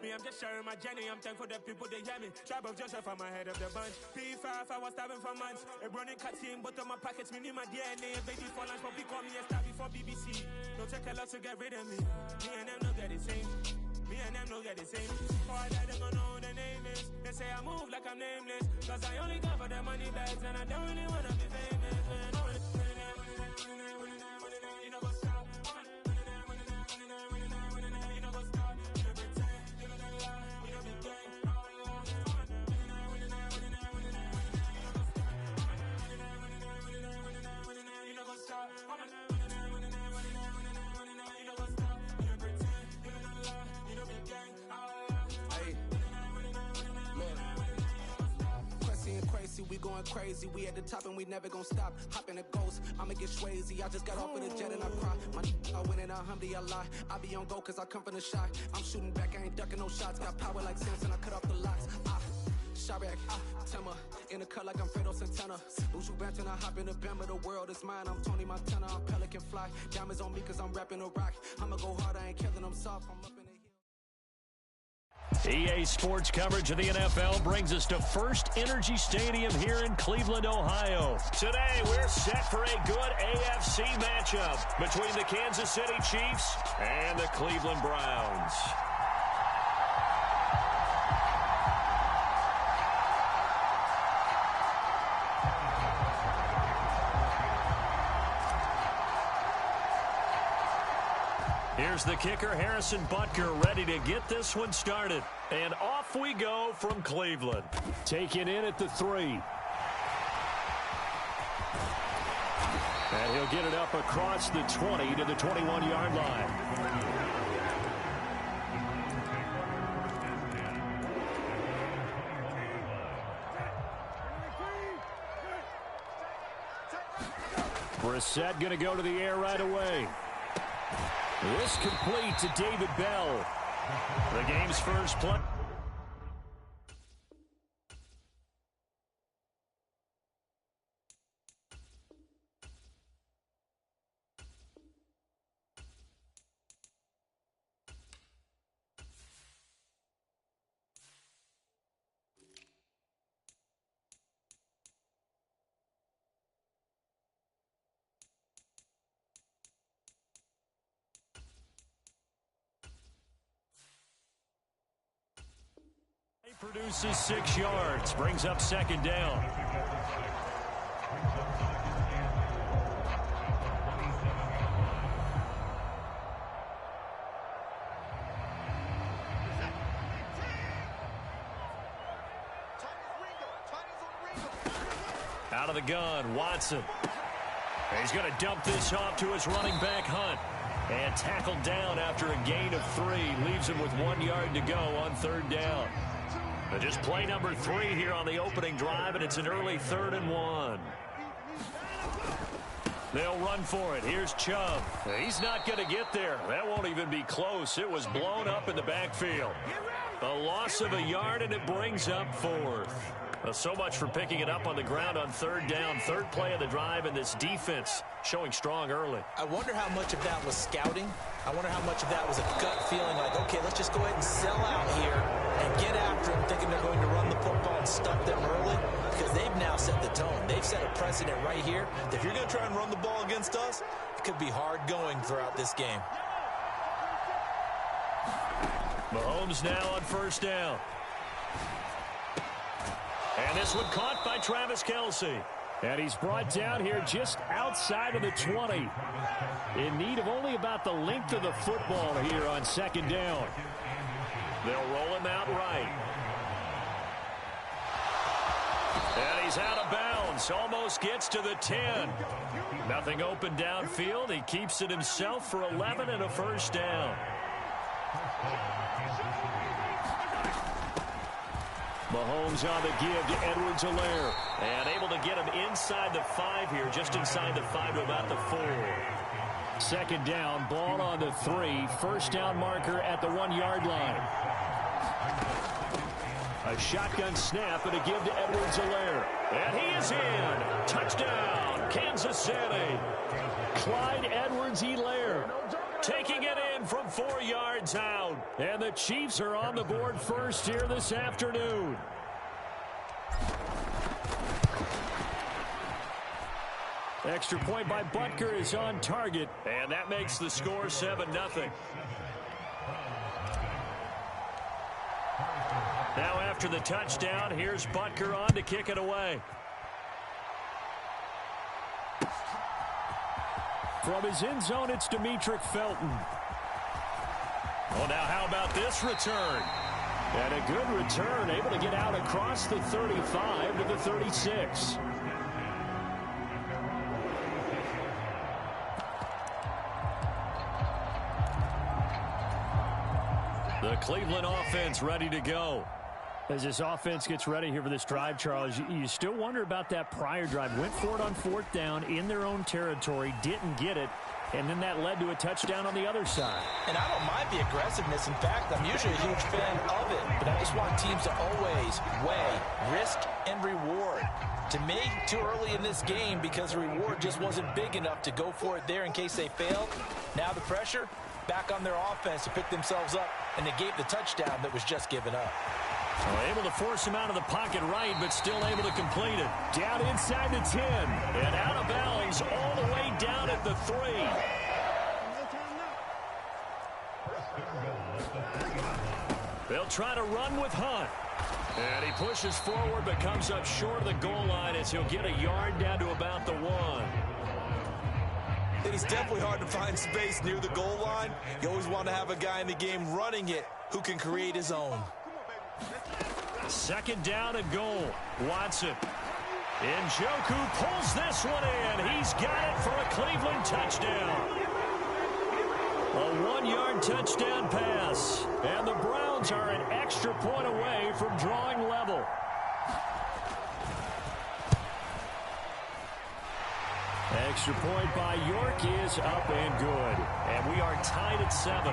Me, I'm just sharing my journey. I'm thankful that people, they hear me. Tribe of Joseph, I'm ahead of the bunch. P5, I was starving for months. A running cut in, but on my pockets, me need my DNA. Baby for lunch, but call me a star before BBC. Don't take a lot to get rid of me. Me and them don't get the same. Me and them don't get the same. For I die, they gonna know who the name is. They say I move like I'm nameless. Cause I only got for the money bags, and I don't really wanna be famous. You know what's up? You know what's up? You know pretend. You know the lie. You know the game. You know what's up? Crazy, we going crazy. We at the top and we never gonna stop. Hopping the ghost, I'ma get swayzy. I just got off with a jet and I cry. My I win in a Humvee, I lie. I be on go cause I come from the shot. I'm shooting back, I ain't ducking no shots. Got power like Samson, I cut off the locks. Sharek, Timmer, in the cut like I'm Fredo Santana. Ushu Banton, I hop in the Bama, the world is mine. I'm Tony Montana, I'm Pelican Fly. Diamonds on me cause I'm rapping a rock. I'ma go hard, I ain't killing them soft. I'm up in the EA Sports coverage of the NFL brings us to First Energy Stadium here in Cleveland, Ohio. Today, we're set for a good AFC matchup between the Kansas City Chiefs and the Cleveland Browns. Here's the kicker, Harrison Butker, ready to get this one started. And off we go from Cleveland. Taken in at the 3. And he'll get it up across the 20 to the 21-yard line. Brissett going to go to the air right away. This complete to David Bell. The game's first play. Produces 6 yards, brings up second down. Out of the gun, Watson. He's going to dump this off to his running back, Hunt. And tackled down after a gain of 3. Leaves him with 1 yard to go on third down. Just play number 3 here on the opening drive, and it's an early 3rd and 1. They'll run for it. Here's Chubb. He's not going to get there. That won't even be close. It was blown up in the backfield. A loss of a yard, and it brings up 4th. So much for picking it up on the ground on third down. Third play of the drive, and this defense showing strong early. I wonder how much of that was scouting. I wonder how much of that was a gut feeling like, okay, let's just go ahead and sell out here and get after them, thinking they're going to run the football and stuff them early, because they've now set the tone. They've set a precedent right here. If you're going to try and run the ball against us, it could be hard going throughout this game. Mahomes now on first down. And this one caught by Travis Kelce. And he's brought down here just outside of the 20. In need of only about the length of the football here on second down. They'll roll him out right. And he's out of bounds. Almost gets to the 10. Nothing open downfield. He keeps it himself for 11 and a first down. Mahomes on the give to Edwards-Helaire. And able to get him inside the 5 here, just inside the 5 to about the 4. Second down, ball on the 3. First down marker at the 1-yard line. A shotgun snap and a give to Edwards-Helaire. And he is in. Touchdown, Kansas City. Clyde Edwards-Helaire taking it in one from 4 yards out. And the Chiefs are on the board first here this afternoon. Extra point by Butker is on target, and that makes the score 7-0. Now after the touchdown, here's Butker on to kick it away. From his end zone, it's Demetric Felton. Oh, now how about this return? And a good return, able to get out across the 35 to the 36. The Cleveland offense ready to go. As this offense gets ready here for this drive, Charles, you still wonder about that prior drive. Went for it on 4th down in their own territory, didn't get it, and then that led to a touchdown on the other side. And I don't mind the aggressiveness. In fact, I'm usually a huge fan of it, but I just want teams to always weigh risk and reward. To me, too early in this game because the reward just wasn't big enough to go for it there in case they failed. Now the pressure back on their offense to pick themselves up, and they gave the touchdown that was just given up. Well, able to force him out of the pocket right, but still able to complete it. Down inside the 10, and out of bounds all the way down at the 3. They'll try to run with Hunt. And he pushes forward, but comes up short of the goal line as he'll get a yard down to about the 1. It is definitely hard to find space near the goal line. You always want to have a guy in the game running it who can create his own. 2nd down and goal. Watson. Njoku pulls this one in. He's got it for a Cleveland touchdown. A 1-yard touchdown pass. And the Browns are an extra point away from drawing level. Extra point by York is up and good. And we are tied at 7.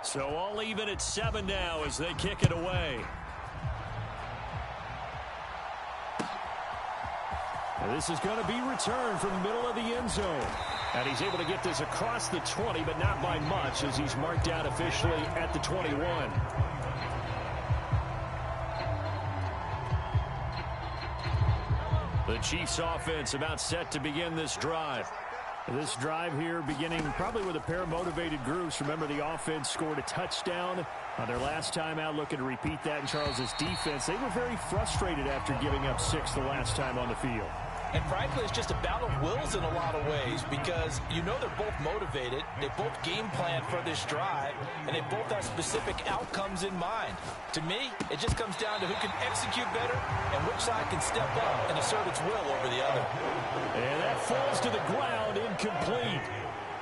So all even at 7 now as they kick it away. And this is going to be returned from the middle of the end zone. And he's able to get this across the 20, but not by much as he's marked out officially at the 21. The Chiefs offense about set to begin this drive. This drive here beginning probably with a pair of motivated groups. Remember, the offense scored a touchdown on their last time out, looking to repeat that in Charles's defense. They were very frustrated after giving up 6 the last time on the field. And frankly, it's just a battle of wills in a lot of ways because you know they're both motivated. They both game plan for this drive, and they both have specific outcomes in mind. To me, it just comes down to who can execute better and which side can step up and assert its will over the other. And that falls to the ground, incomplete.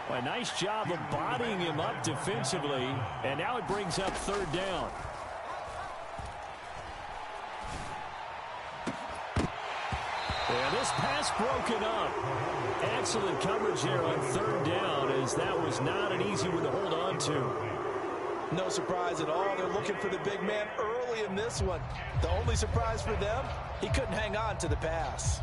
A nice job of bodying him up defensively, and now it brings up 3rd down. And this pass broken up. Excellent coverage here on 3rd down, as that was not an easy one to hold on to. No surprise at all. They're looking for the big man early in this one. The only surprise for them, he couldn't hang on to the pass.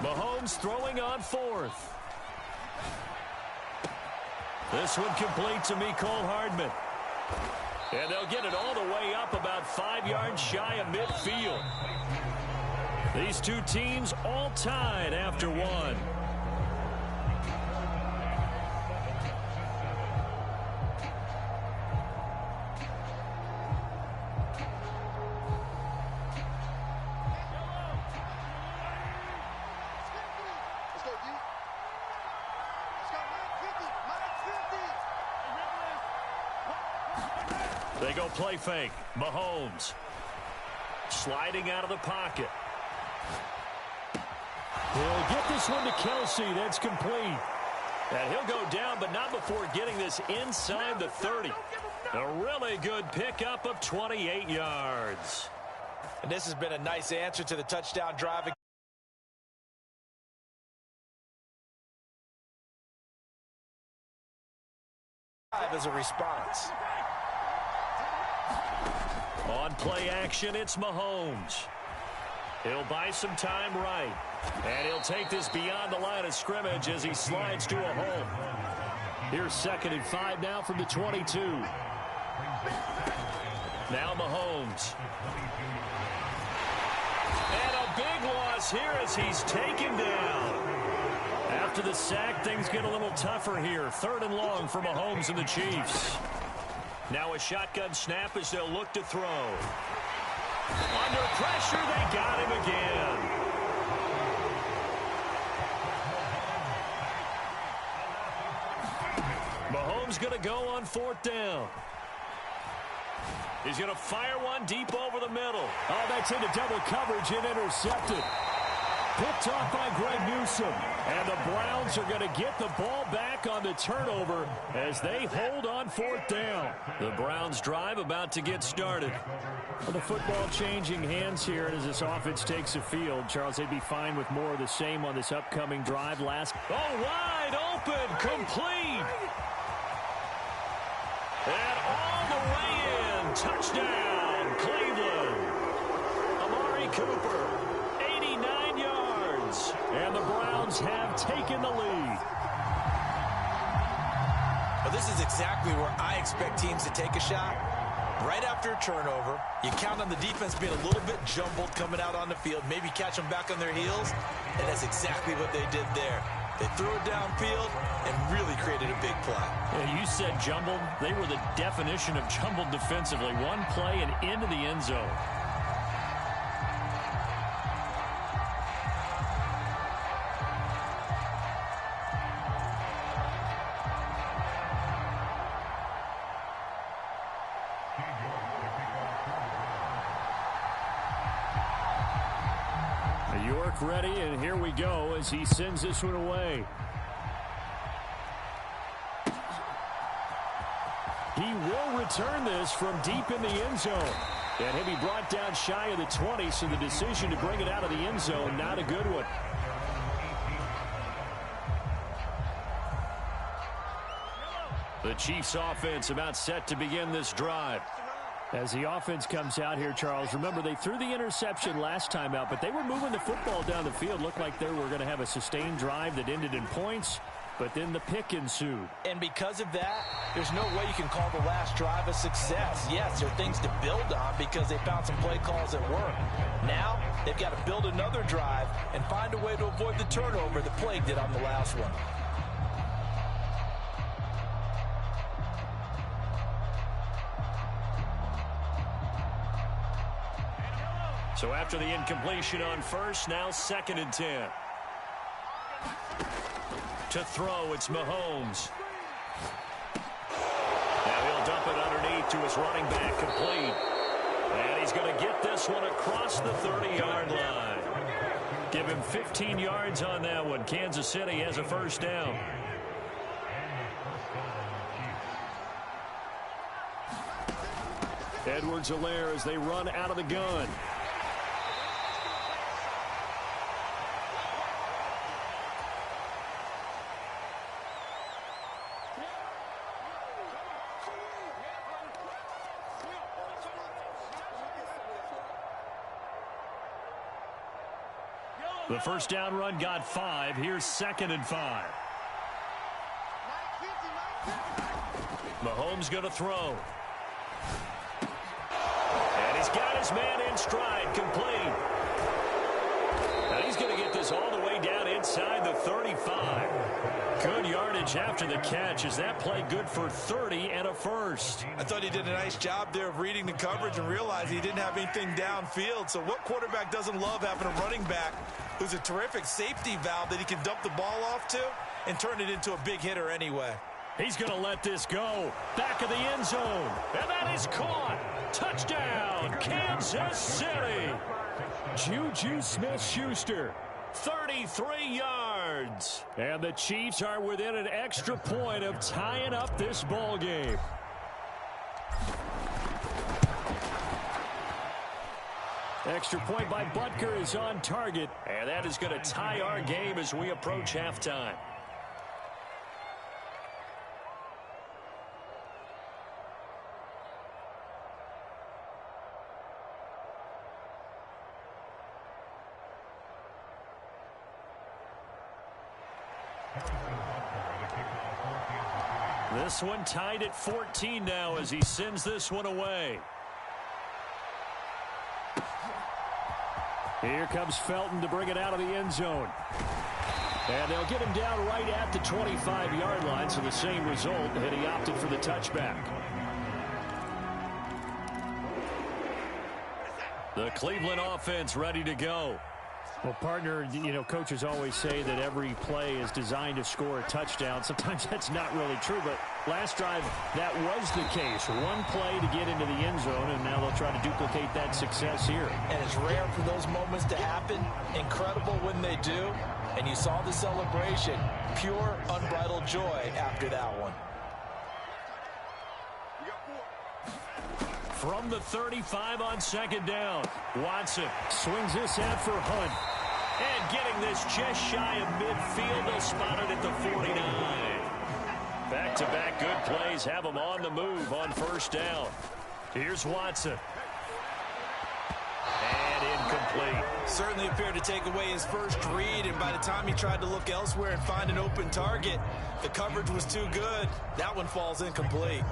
Mahomes throwing on 4th. This one complete to Mecole Hardman. And they'll get it all the way up about 5 yards shy of midfield. These two teams all tied after 1. They go play fake. Mahomes sliding out of the pocket. He'll get this one to Kelsey. That's complete. And he'll go down, but not before getting this inside the 30. A really good pickup of 28 yards. And this has been a nice answer to the touchdown drive. As a response. On play action, it's Mahomes. He'll buy some time right. And he'll take this beyond the line of scrimmage as he slides to a hole. Here's 2nd and 5 now from the 22. Now Mahomes. And a big loss here as he's taken down. After the sack, things get a little tougher here. 3rd and long for Mahomes and the Chiefs. Now a shotgun snap as they'll look to throw. Under pressure, they got him again. Mahomes going to go on 4th down. He's going to fire one deep over the middle. Oh, that's into double coverage and intercepted. Picked off by Greg Newsome. And the Browns are going to get the ball back on the turnover as they hold on 4th down. The Browns drive about to get started. Well, the football changing hands here as this offense takes the field. Charles, they'd be fine with more of the same on this upcoming drive. Wide open, complete. And all the way in. Touchdown, Cleveland. Amari Cooper. And the Browns have taken the lead. Well, this is exactly where I expect teams to take a shot. Right after a turnover, you count on the defense being a little bit jumbled coming out on the field, maybe catch them back on their heels, and that's exactly what they did there. They threw it downfield and really created a big play. Yeah, you said jumbled. They were the definition of jumbled defensively. One play and into the end zone. Ready, and here we go as he sends this one away. He will return this from deep in the end zone. And he'll be brought down shy of the 20, so the decision to bring it out of the end zone, not a good one. The Chiefs offense about set to begin this drive. As the offense comes out here, Charles, remember they threw the interception last time out, but they were moving the football down the field. Looked like they were going to have a sustained drive that ended in points, but then the pick ensued. And because of that, there's no way you can call the last drive a success. Yes, there are things to build on because they found some play calls that work. Now, they've got to build another drive and find a way to avoid the turnover the play did on the last one. So after the incompletion on first, now 2nd and 10. To throw, it's Mahomes. Now he'll dump it underneath to his running back, complete. And he's going to get this one across the 30-yard line. Give him 15 yards on that one. Kansas City has a 1st down. Edwards-Helaire as they run out of the gun. The 1st down run got 5. Here's 2nd and 5. Mahomes going to throw. And he's got his man in stride, complete. Now he's going to get this all the way down inside the 35. Good yardage after the catch. Is that play good for 30 and a 1st? I thought he did a nice job there of reading the coverage and realized he didn't have anything downfield. So what quarterback doesn't love having a running back who's a terrific safety valve that he can dump the ball off to and turn it into a big hitter anyway? He's going to let this go. Back of the end zone. And that is caught. Touchdown, Kansas City. Juju Smith-Schuster, 33 yards. And the Chiefs are within an extra point of tying up this ball game. Extra point by Butker is on target. And that is going to tie our game as we approach halftime. This one tied at 14 now as he sends this one away. Here comes Felton to bring it out of the end zone. And they'll get him down right at the 25-yard line, so the same result, and he opted for the touchback. The Cleveland offense ready to go. Well, partner, you know, coaches always say that every play is designed to score a touchdown. Sometimes that's not really true, but last drive, that was the case. One play to get into the end zone, and now they'll try to duplicate that success here. And it's rare for those moments to happen. Incredible when they do. And you saw the celebration. Pure, unbridled joy after that one. From the 35 on second down, Watson swings this out for Hunt. And getting this just shy of midfield, they'll spot it at the 49. Back-to-back good plays have them on the move on first down. Here's Watson. And incomplete. Certainly appeared to take away his first read, and by the time he tried to look elsewhere and find an open target, the coverage was too good. That one falls incomplete.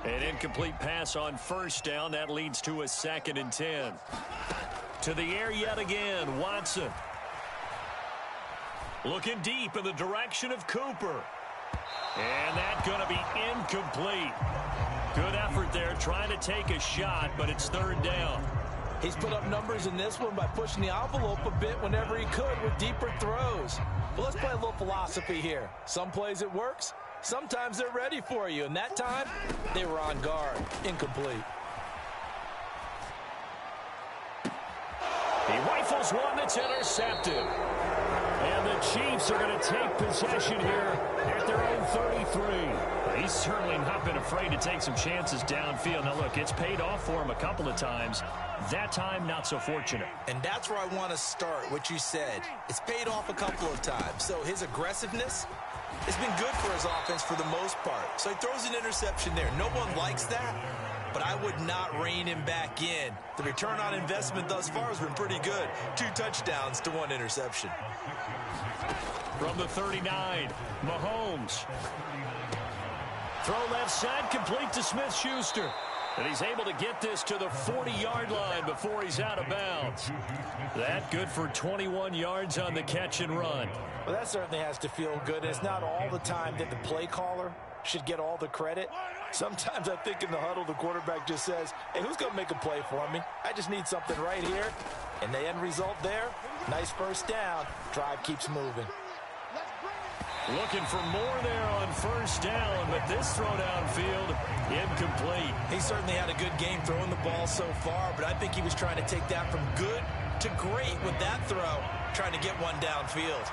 An incomplete pass on first down. That leads to a 2nd and 10. To the air yet again, Watson. Looking deep in the direction of Cooper. And that's going to be incomplete. Good effort there trying to take a shot, but it's 3rd down. He's put up numbers in this one by pushing the envelope a bit whenever he could with deeper throws. But let's play a little philosophy here. Some plays it works. Sometimes they're ready for you, and that time, they were on guard. Incomplete. He rifles one that's intercepted. And the Chiefs are going to take possession here at their own 33. He's certainly not been afraid to take some chances downfield. Now, look, it's paid off for him a couple of times. That time, not so fortunate. And that's where I want to start, what you said. It's paid off a couple of times. So his aggressiveness, it's been good for his offense for the most part. So he throws an interception there. No one likes that, but I would not rein him back in. The return on investment thus far has been pretty good. 2 touchdowns to 1 interception. From the 39, Mahomes. Throw left side, complete to Smith-Schuster. And he's able to get this to the 40-yard line before he's out of bounds. That good for 21 yards on the catch and run. Well, that certainly has to feel good. It's not all the time that the play caller should get all the credit. Sometimes I think in the huddle, the quarterback just says, hey, who's going to make a play for me? I just need something right here. And the end result there, nice first down. Drive keeps moving. Looking for more there on first down, but this throw downfield, incomplete. He certainly had a good game throwing the ball so far, but I think he was trying to take that from good to great with that throw, trying to get one downfield.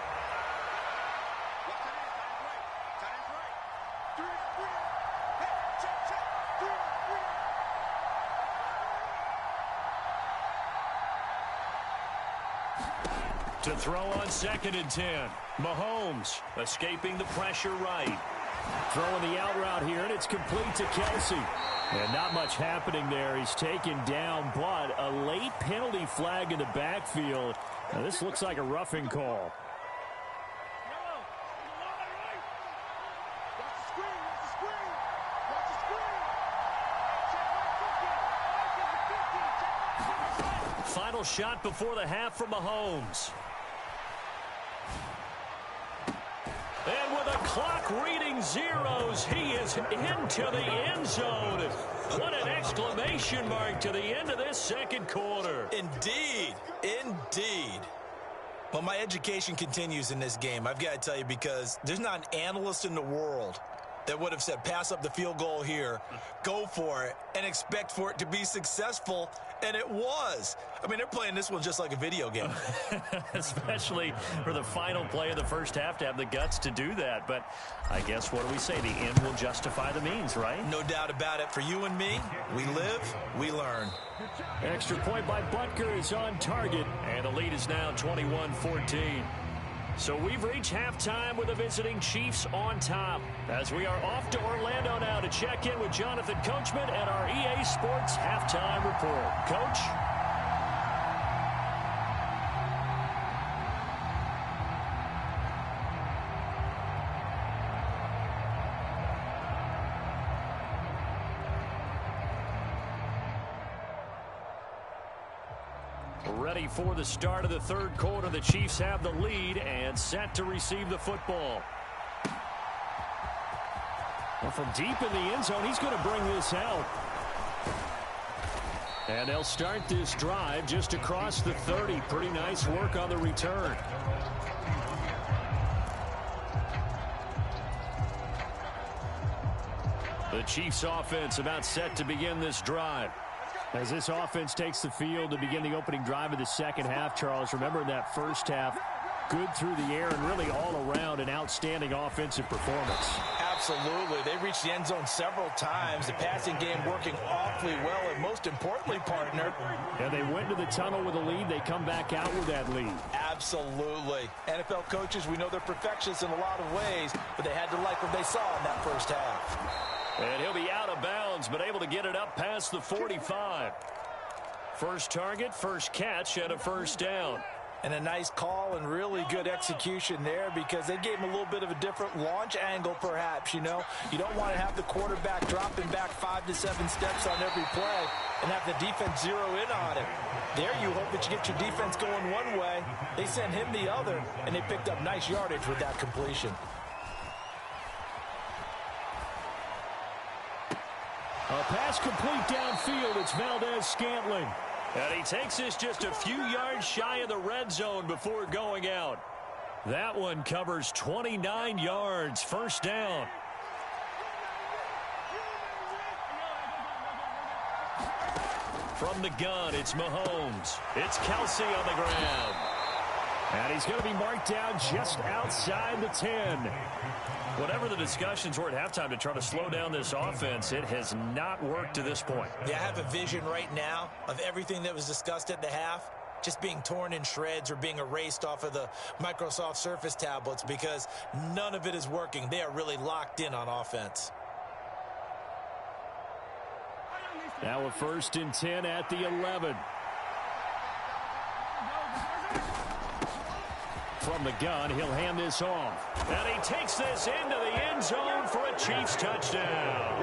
To throw on 2nd and 10. Mahomes escaping the pressure right. Throwing the out route here, and it's complete to Kelsey. And not much happening there. He's taken down, but a late penalty flag in the backfield. Now, this looks like a roughing call. Final shot before the half from Mahomes. And with a clock reading zeros. He is into the end zone. What an exclamation mark to the end of this second quarter. Indeed. Indeed. Well, my education continues in this game, I've got to tell you, because there's not an analyst in the world that would have said pass up the field goal here, go for it, and expect for it to be successful, and it was. I mean, they're playing this one just like a video game. Especially for the final play of the first half to have the guts to do that. But I guess, what do we say? The end will justify the means, right? No doubt about it. For you and me, we live, we learn. Extra point by Butker is on target. And the lead is now 21-14. So we've reached halftime with the visiting Chiefs on top, as we are off to Orlando now to check in with Jonathan Coachman and our EA Sports Halftime Report. Coach? Ready for the start of the third quarter. The Chiefs have the lead and set to receive the football. Well, from deep in the end zone, he's going to bring this out. And they'll start this drive just across the 30. Pretty nice work on the return. The Chiefs offense about set to begin this drive. As this offense takes the field to begin the opening drive of the second half, Charles, remember in that first half, good through the air and really all around an outstanding offensive performance. Absolutely. They reached the end zone several times. The passing game working awfully well, and most importantly, partner. Yeah, they went to the tunnel with a lead. They come back out with that lead. Absolutely. NFL coaches, we know they're perfectionists in a lot of ways, but they had to like what they saw in that first half. And he'll be out of bounds, but able to get it up past the 45. First target, first catch, and a first down. And a nice call and really good execution there, because they gave him a little bit of a different launch angle, perhaps, you know. You don't want to have the quarterback dropping back 5 to 7 steps on every play and have the defense zero in on it. There you hope that you get your defense going one way. They sent him the other, and they picked up nice yardage with that completion. A pass complete downfield. It's Valdez-Scantling. And he takes this just a few yards shy of the red zone before going out. That one covers 29 yards. First down. From the gun, it's Mahomes. It's Kelsey on the ground. And he's going to be marked down just outside the 10. Whatever the discussions were at halftime to try to slow down this offense, it has not worked to this point. Yeah, I have a vision right now of everything that was discussed at the half just being torn in shreds or being erased off of the Microsoft Surface tablets, because none of it is working. They are really locked in on offense. Now a 1st and 10 at the 11. From the gun, he'll hand this off. And he takes this into the end zone for a Chiefs touchdown.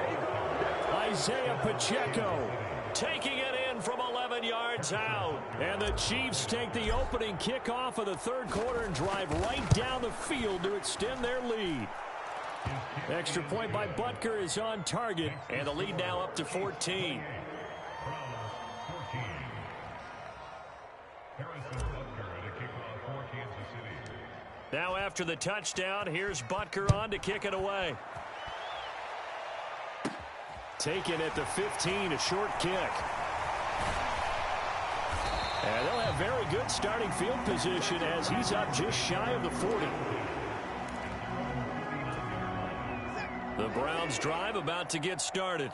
Isaiah Pacheco taking it in from 11 yards out. And the Chiefs take the opening kickoff of the third quarter and drive right down the field to extend their lead. Extra point by Butker is on target. And the lead now up to 14. Now after the touchdown, here's Butker on to kick it away. Taken at the 15, a short kick. And they'll have very good starting field position as he's up just shy of the 40. The Browns drive about to get started.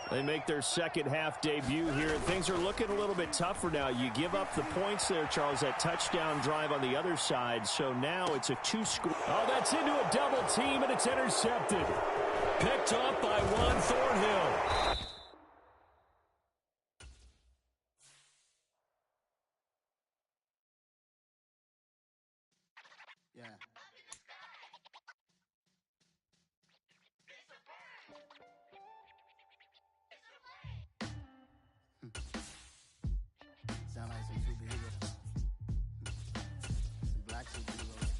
They make their second half debut here. Things are looking a little bit tougher now. You give up the points there, Charles, that touchdown drive on the other side. So now it's a 2-score. Oh, that's into a double team, and it's intercepted. Picked up by Juan Thornhill. Yeah. Sound like some superheroes. Some black superheroes.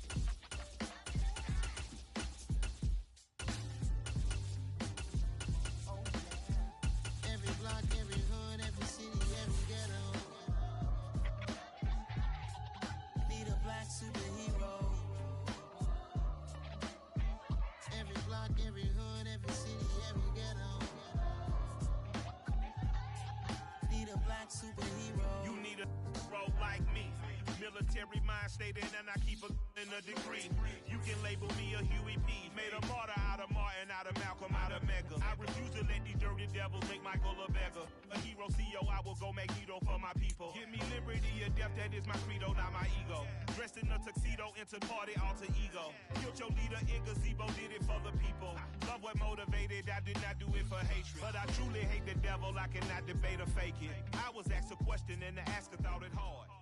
You need a hero like me. Military mind stated, and I keep in a degree. You can label me a Huey P. Made a martyr out of Martin, out of Malcolm, out of Mega. I refuse to let these dirty devils make Michael a beggar. A hero CEO, I will go Magneto for my people. Give me liberty or death, that is my credo, not my ego. Dressed in a tuxedo, enter party, alter ego. Killed your leader in gazebo, did it for the people. Love what motivated, I did not do it for hatred. But I truly hate the devil, I cannot debate or fake it. I was asked a question and the asker thought it hard.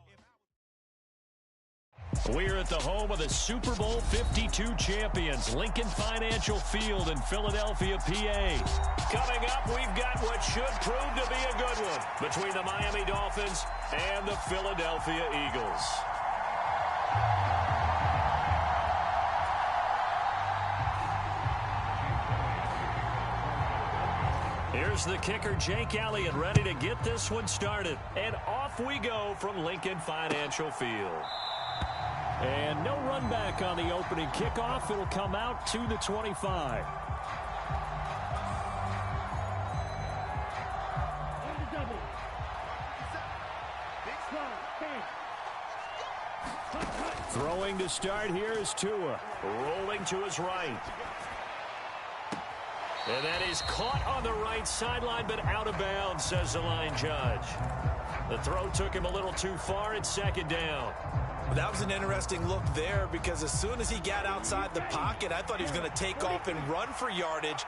We're at the home of the Super Bowl 52 champions, Lincoln Financial Field in Philadelphia, PA. Coming up, we've got what should prove to be a good one between the Miami Dolphins and the Philadelphia Eagles. Here's the kicker, Jake Elliott, ready to get this one started. And off we go from Lincoln Financial Field. And no run back on the opening kickoff. It'll come out to the 25. Throwing to start here is Tua. Rolling to his right. And that is caught on the right sideline, but out of bounds, says the line judge. The throw took him a little too far. It's second down. That was an interesting look there because as soon as he got outside the pocket, I thought he was going to take off and run for yardage.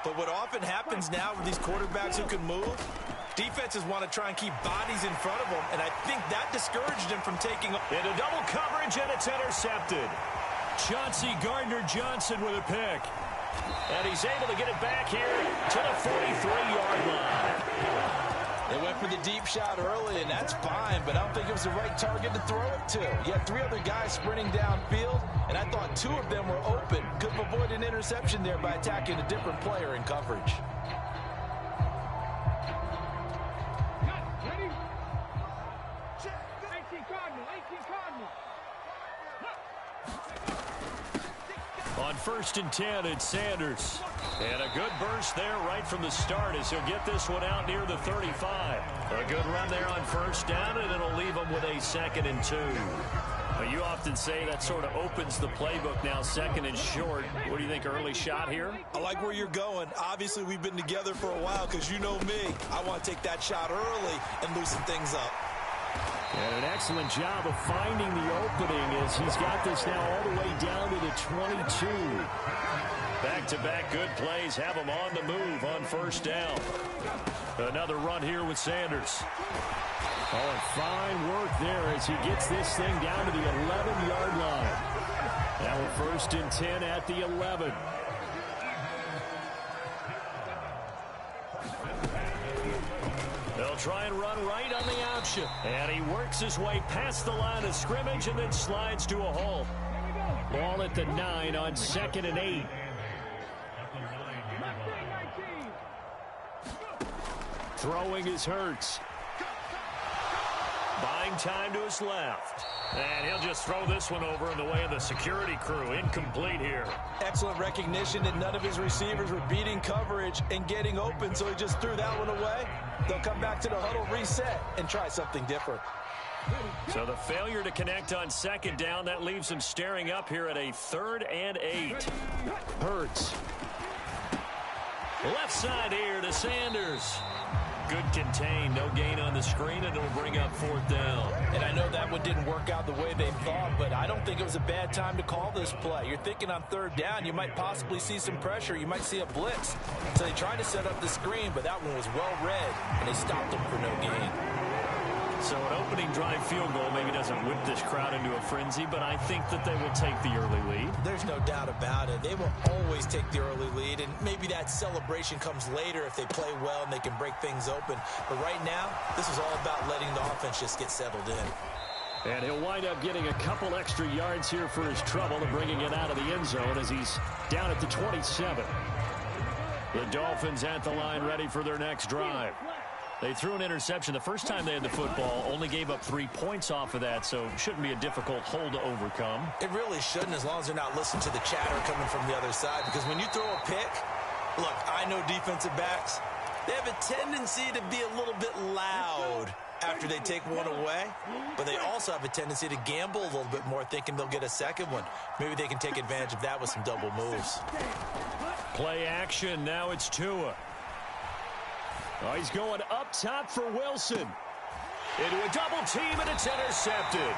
But what often happens now with these quarterbacks who can move, defenses want to try and keep bodies in front of them, and I think that discouraged him from taking into double coverage, and it's intercepted. Chauncey Gardner-Johnson with a pick. And he's able to get it back here to the 43-yard line. They went for the deep shot early, and that's fine, but I don't think it was the right target to throw it to. You had three other guys sprinting downfield, and I thought two of them were open. Could have avoided an interception there by attacking a different player in coverage. On 1st and 10, it's Sanders. And a good burst there right from the start as he'll get this one out near the 35. A good run there on 1st down, and it'll leave him with a 2nd and 2. But you often say that sort of opens the playbook now, 2nd and short. What do you think, early shot here? I like where you're going. Obviously, we've been together for a while because you know me. I want to take that shot early and loosen things up. And an excellent job of finding the opening as he's got this now all the way down to the 22. Back-to-back good plays have him on the move on 1st down. Another run here with Sanders. Oh, and fine work there as he gets this thing down to the 11-yard line. Now we're 1st and 10 at the 11. They'll try and run right on the option. And he works his way past the line of scrimmage and then slides to a halt. Ball at the 9 on 2nd and 8. Throwing is Hurts. Buying time to his left. And he'll just throw this one over in the way of the security crew. Incomplete here. Excellent recognition that none of his receivers were beating coverage and getting open, so he just threw that one away. They'll come back to the huddle, reset, and try something different. So the failure to connect on 2nd down, that leaves him staring up here at a 3rd and 8. Hurts. Left side here to Sanders. Good contain, no gain on the screen, and it'll bring up 4th down. And I know that one didn't work out the way they thought, but I don't think it was a bad time to call this play. You're thinking on 3rd down, you might possibly see some pressure. You might see a blitz. So they tried to set up the screen, but that one was well read, and they stopped him for no gain. So an opening drive field goal maybe doesn't whip this crowd into a frenzy, but I think that they will take the early lead. There's no doubt about it. They will always take the early lead, and maybe that celebration comes later if they play well and they can break things open. But right now, this is all about letting the offense just get settled in. And he'll wind up getting a couple extra yards here for his trouble and bringing it out of the end zone as he's down at the 27. The Dolphins at the line ready for their next drive. They threw an interception the first time they had the football, only gave up 3 points off of that, so it shouldn't be a difficult hole to overcome. It really shouldn't, as long as they're not listening to the chatter coming from the other side, because when you throw a pick, look, I know defensive backs, They have a tendency to be a little bit loud after they take one away, but they also have a tendency to gamble a little bit more, thinking they'll get a second one. Maybe they can take advantage of that with some double moves. Play action. Now it's Tua. Oh, he's going up top for Wilson. Into a double team, and it's intercepted.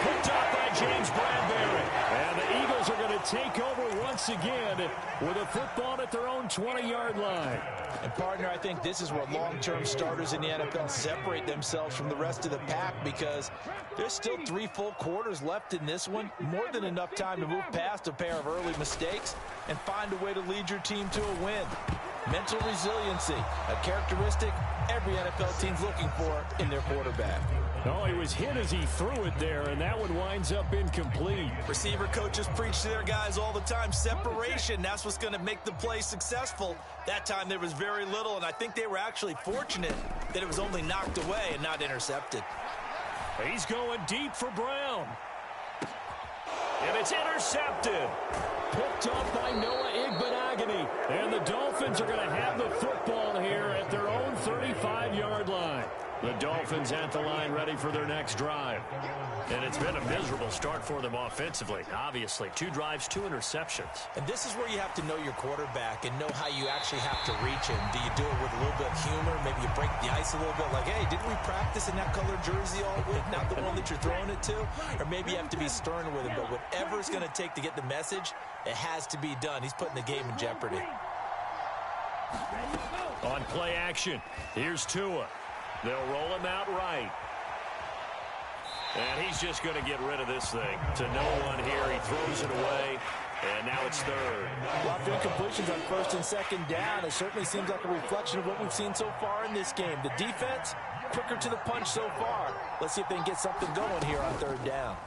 Picked off by James Bradbury. And the Eagles are going to take over once again with a football at their own 20-yard line. And, partner, I think this is where long-term starters in the NFL separate themselves from the rest of the pack, because there's still 3 full quarters left in this one. More than enough time to move past a pair of early mistakes and find a way to lead your team to a win. Mental resiliency, a characteristic every NFL team's looking for in their quarterback. Oh, he was hit as he threw it there, and that one winds up incomplete. Receiver coaches preach to their guys all the time. Separation, that's what's going to make the play successful. That time there was very little, and I think they were actually fortunate that it was only knocked away and not intercepted. He's going deep for Brown. And it's intercepted. Picked off by Noah Igbenogany. And the Dolphins are going to have the football here at their own 35-yard line. The Dolphins at the line, ready for their next drive. And it's been a miserable start for them offensively. Obviously, 2 drives, 2 interceptions. And this is where you have to know your quarterback and know how you actually have to reach him. Do you do it with a little bit of humor? Maybe you break the ice a little bit, like, hey, didn't we practice in that colored jersey all week? Not the one that you're throwing it to? Or maybe you have to be stern with him. But whatever it's going to take to get the message, it has to be done. He's putting the game in jeopardy. On play action, here's Tua. They'll roll him out right. And he's just going to get rid of this thing. To no one here. He throws it away. And now it's third. Lots of incompletions on first and second down. It certainly seems like a reflection of what we've seen so far in this game. The defense, quicker to the punch so far. Let's see if they can get something going here on third down.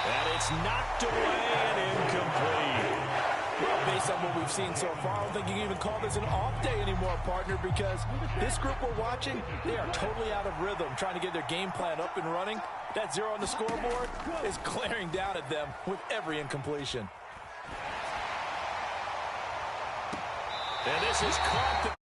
And it's knocked away and incomplete. Well, based on what we've seen so far, I don't think you can even call this an off day anymore, partner, because this group we're watching, they are totally out of rhythm, trying to get their game plan up and running. That 0 on the scoreboard is glaring down at them with every incompletion. And this is caught.